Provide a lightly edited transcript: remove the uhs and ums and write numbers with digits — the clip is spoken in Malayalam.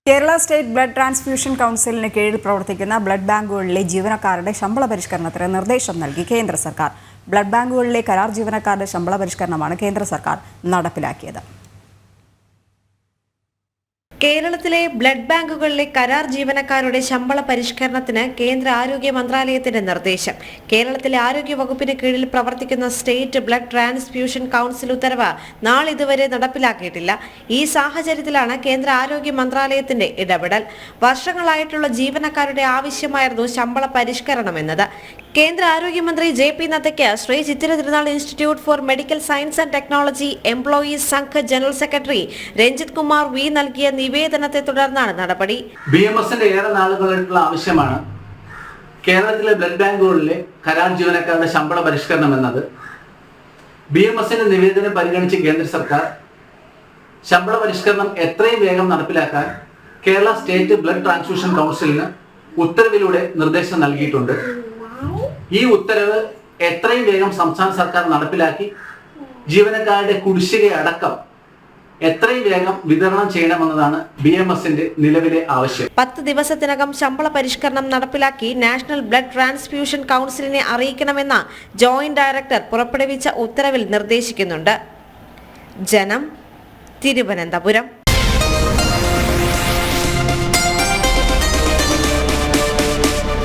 കേരള സ്റ്റേറ്റ് ബ്ലഡ് ട്രാൻസ്ഫ്യൂഷൻ കൗൺസിലിന് കീഴിൽ പ്രവർത്തിക്കുന്ന ബ്ലഡ് ബാങ്കുകളിലെ ജീവനക്കാരുടെ ശമ്പള പരിഷ്കരണത്തിന് നിർദ്ദേശം നൽകി കേന്ദ്ര സർക്കാർ. ബ്ലഡ് ബാങ്കുകളിലെ കരാർ ജീവനക്കാരുടെ ശമ്പള പരിഷ്കരണമാണ് കേന്ദ്ര സർക്കാർ നടപ്പിലാക്കിയത്. കേരളത്തിലെ ബ്ലഡ് ബാങ്കുകളിലെ കരാർ ജീവനക്കാരുടെ ശമ്പള പരിഷ്കരണത്തിന് കേന്ദ്ര ആരോഗ്യ മന്ത്രാലയത്തിന്റെ നിർദ്ദേശം. കേരളത്തിലെ ആരോഗ്യ വകുപ്പിന് കീഴിൽ പ്രവർത്തിക്കുന്ന സ്റ്റേറ്റ് ബ്ലഡ് ട്രാൻസ്ഫ്യൂഷൻ കൗൺസിൽ ഉത്തരവ് നാളിതുവരെ നടപ്പിലാക്കിയിട്ടില്ല. ഈ സാഹചര്യത്തിലാണ് കേന്ദ്ര ആരോഗ്യ മന്ത്രാലയത്തിന്റെ ഇടപെടൽ. വർഷങ്ങളായിട്ടുള്ള ജീവനക്കാരുടെ ആവശ്യമായിരുന്നു ശമ്പള പരിഷ്കരണം എന്നത്. കേന്ദ്ര ആരോഗ്യമന്ത്രി JP നദ്ദയ്ക്ക് Sree Chithira Thirunal institute for medical science and technology employees Sangh general secretary Ranjith Kumar V നൽകിയ നിവേദനത്തെ തുടർന്നാണ് നടപടി. BMSന്റെ ഏറെ നാളുകളായിട്ടുള്ള ആവശ്യമാണ് കേരളത്തിലെ ബ്ലഡ് ബാങ്കുകളിലെ കരാർ ജീവനക്കാരുടെ ശമ്പള പരിഷ്കരണം എന്നത്. BMSന്റെ നിവേദനം പരിഗണിച്ച് കേന്ദ്ര സർക്കാർ ശമ്പള പരിഷ്കരണം എത്രയും വേഗം നടപ്പിലാക്കാൻ കേരള സ്റ്റേറ്റ് ബ്ലഡ് ട്രാൻസ്ഫ്യൂഷൻ കൗൺസിലിന് ഉത്തരവിലൂടെ നിർദ്ദേശം നൽകിയിട്ടുണ്ട്. ഈ ഉത്തരവ് എത്രയും വേഗം സംസ്ഥാന സർക്കാർ നടപ്പിലാക്കി ജീവനക്കാരുടെ കുടിശ്ശിക അടക്കം എത്രയും വേഗം വിതരണം ചെയ്യണമെന്നതാണ് BMSന്റെ നിലവിലെ ആവശ്യം. 10 ദിവസത്തിനകം ശമ്പള പരിഷ്കരണം നടപ്പിലാക്കി നാഷണൽ ബ്ലഡ് ട്രാൻസ്ഫ്യൂഷൻ കൗൺസിലിനെ അറിയിക്കണമെന്ന ജോയിന്റ് ഡയറക്ടർ പുറപ്പെടുവിച്ച ഉത്തരവിൽ നിർദ്ദേശിക്കുന്നുണ്ട്. ജനം, തിരുവനന്തപുരം.